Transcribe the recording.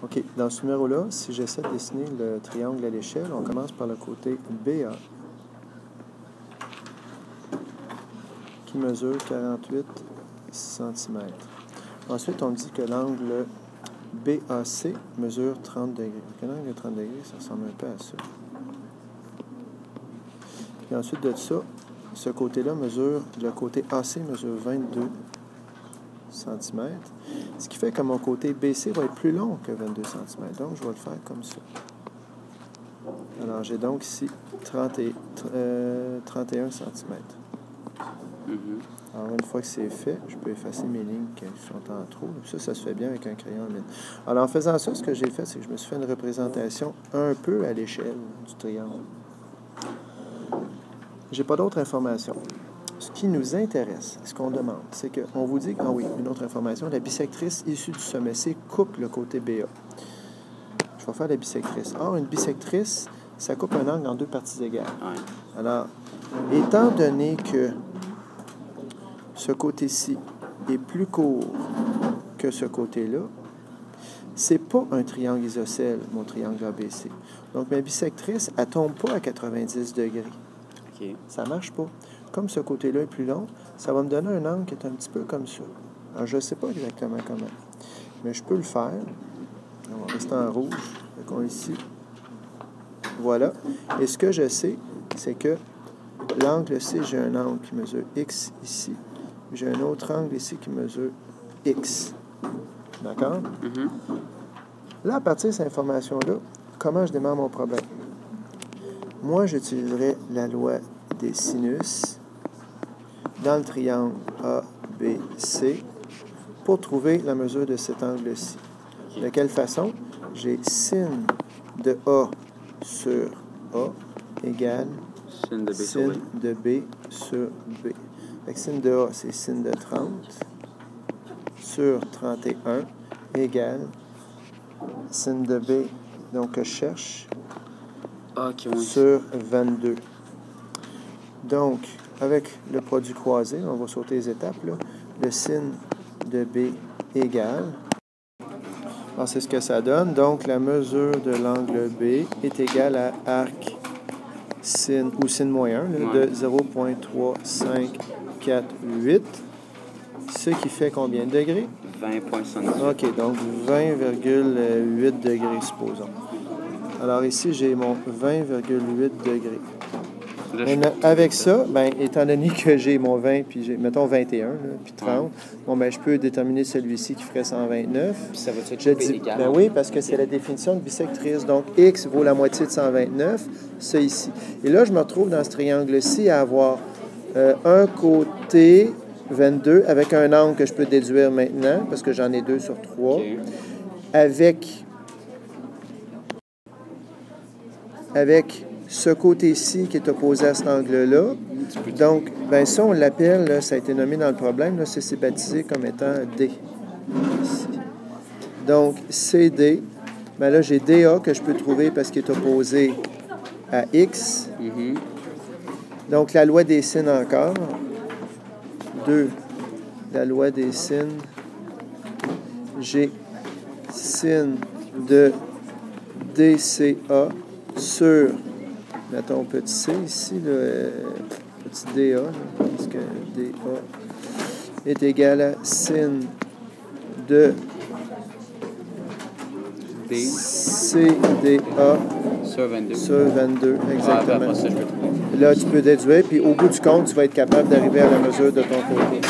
OK. Dans ce numéro-là, si j'essaie de dessiner le triangle à l'échelle, on commence par le côté BA, qui mesure 48 cm. Ensuite, on dit que l'angle BAC mesure 30 degrés. Donc, un angle de 30 degrés, ça ressemble un peu à ça. Puis ensuite de ça, ce côté-là mesure, le côté AC mesure 22 cm. Ce qui fait que mon côté BC va être plus long que 22 cm. Donc, je vais le faire comme ça. Alors, j'ai donc ici 31 cm. Alors, une fois que c'est fait, je peux effacer mes lignes qui sont en trop. Ça se fait bien avec un crayon à mine. Alors, en faisant ça, ce que j'ai fait, c'est que je me suis fait une représentation un peu à l'échelle du triangle. J'ai pas d'autres informations. Ce qui nous intéresse, ce qu'on demande, c'est qu'on vous dit, ah oui, une autre information, la bisectrice issue du sommet C coupe le côté BA. Je vais faire la bisectrice. Or, une bisectrice, ça coupe un angle en deux parties égales. Alors, étant donné que ce côté-ci est plus court que ce côté-là, c'est pas un triangle isocèle, mon triangle ABC. Donc, ma bisectrice, elle tombe pas à 90 degrés. Okay. Ça marche pas. Comme ce côté-là est plus long, ça va me donner un angle qui est un petit peu comme ça. Alors, je ne sais pas exactement comment, mais je peux le faire. On va rester en rouge. Donc, ici. Voilà. Et ce que je sais, c'est que l'angle C, j'ai un angle qui mesure X ici. J'ai un autre angle ici qui mesure X. D'accord? Là, à partir de cette information-là, comment je démarre mon problème? Moi, j'utiliserai la loi des sinus dans le triangle ABC pour trouver la mesure de cet angle-ci. De quelle façon? J'ai sin de A sur A égale sin de B sur B. Fait que sin de A, c'est sin de 30 sur 31 égale sin de B, donc que je cherche, sur 22. Donc, avec le produit croisé, on va sauter les étapes, là, le sin de B égale. Alors, c'est ce que ça donne. Donc, la mesure de l'angle B est égale à arc sin, ou sin moins 1, là, de 0,3548, ce qui fait combien de degrés? 20,78. OK, donc 20,8 degrés, supposons. Alors, ici, j'ai mon 20,8 degrés. Maintenant, avec ça, ben, étant donné que j'ai mon 20, puis j'ai, mettons 21, là, puis 30, bon, ben, je peux déterminer celui-ci qui ferait 129. Puis ça va-tu être égal? Ben oui, parce que c'est la définition de bisectrice. Donc, X vaut la moitié de 129, ça ici. Et là, je me retrouve dans ce triangle-ci à avoir un côté 22 avec un angle que je peux déduire maintenant, parce que j'en ai 2 sur 3, okay. avec ce côté-ci qui est opposé à cet angle-là. Donc, ben ça, on l'appelle, là, ça a été nommé dans le problème, là, c'est baptisé comme étant D. Ici. Donc, CD, ben là, j'ai DA que je peux trouver parce qu'il est opposé à X. Donc, la loi des sines encore. 2, la loi des sines. J'ai sin de DCA sur, mettons, petit c ici, le petit DA, là, parce que DA est égal à sin de CDA sur 22. Sur 22, exactement. Ça, je peux trouver. Là, tu peux déduire, puis au bout du compte, tu vas être capable d'arriver à la mesure de ton côté.